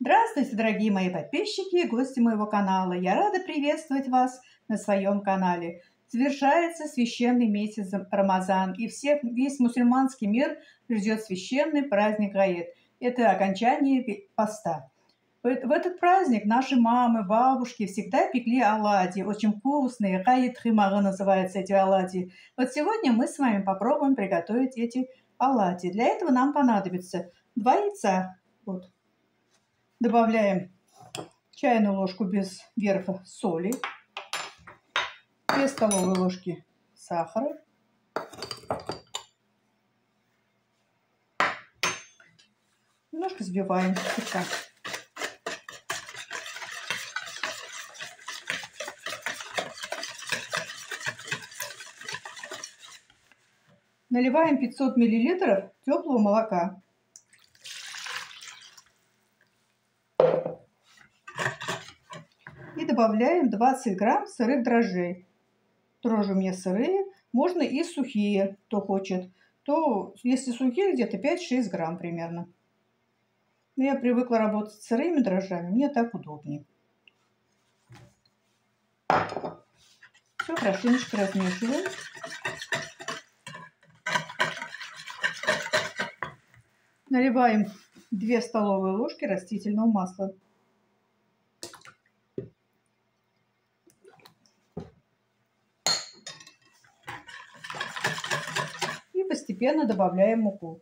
Здравствуйте, дорогие мои подписчики и гости моего канала. Я рада приветствовать вас на своем канале. Завершается священный месяц Рамазан, и весь мусульманский мир ждет священный праздник Гаид. Это окончание поста. В этот праздник наши мамы, бабушки всегда пекли оладьи, очень вкусные. Гаид химага называются эти оладьи. Вот сегодня мы с вами попробуем приготовить эти оладьи. Для этого нам понадобится 2 яйца. Вот. Добавляем чайную ложку без верха соли, 2 столовые ложки сахара, немножко взбиваем слегка. Наливаем 500 мл теплого молока. И добавляем 20 грамм сырых дрожжей. Дрожжи у меня сырые, можно и сухие, кто хочет. То, если сухие, где-то 5-6 грамм примерно. Но я привыкла работать с сырыми дрожжами, мне так удобнее. Все хорошенечко размешиваем. Наливаем 2 столовые ложки растительного масла. И постепенно добавляем муку.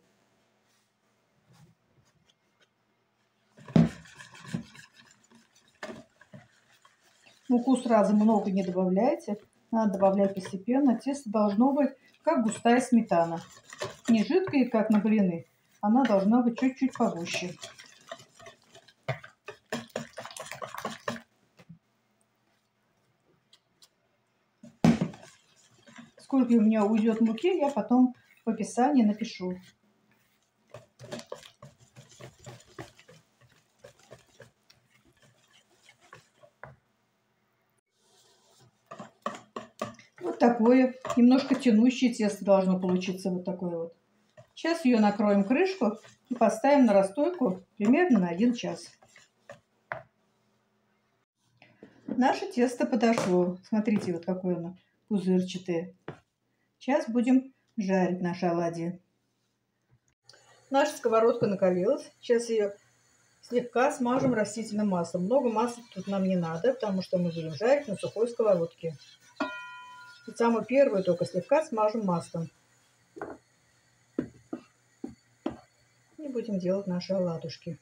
Муку сразу много не добавляйте, надо добавлять постепенно. Тесто должно быть как густая сметана. Не жидкая, как на блины, она должна быть чуть-чуть погуще. Сколько у меня уйдет муки, я потом в описании напишу. Вот такое, немножко тянущее тесто должно получиться, вот такое вот. Сейчас ее накроем крышку и поставим на расстойку примерно на 1 час. Наше тесто подошло. Смотрите, вот какое оно пузырчатое. Сейчас будем жарить наши оладьи. Наша сковородка накалилась. Сейчас ее слегка смажем растительным маслом. Много масла тут нам не надо, потому что мы будем жарить на сухой сковородке. И самую первую только слегка смажем маслом. И будем делать наши оладушки.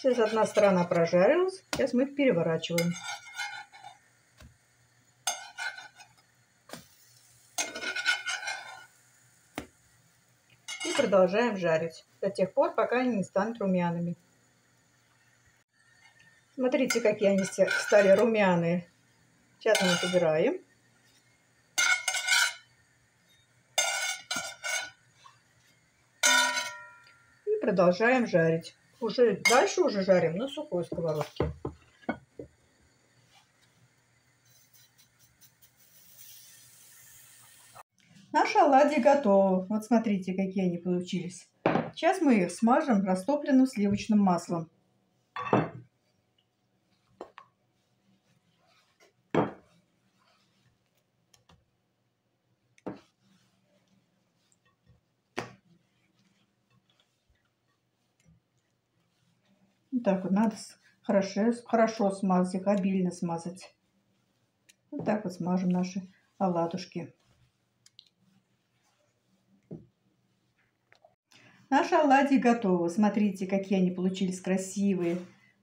Сейчас одна сторона прожарилась, сейчас мы их переворачиваем. И продолжаем жарить до тех пор, пока они не станут румяными. Смотрите, какие они стали румяные. Сейчас мы их убираем. И продолжаем жарить. Дальше уже жарим на сухой сковородке. Наши оладьи готовы. Вот смотрите, какие они получились. Сейчас мы их смажем растопленным сливочным маслом. Вот так вот надо хорошо смазать их, обильно смазать. Вот так вот смажем наши оладушки. Наши оладьи готовы. Смотрите, какие они получились красивые.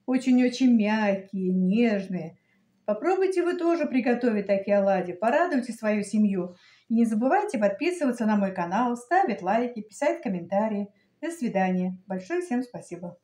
Очень-очень мягкие, нежные. Попробуйте вы тоже приготовить такие оладьи, порадуйте свою семью. И не забывайте подписываться на мой канал, ставить лайки, писать комментарии. До свидания. Большое всем спасибо.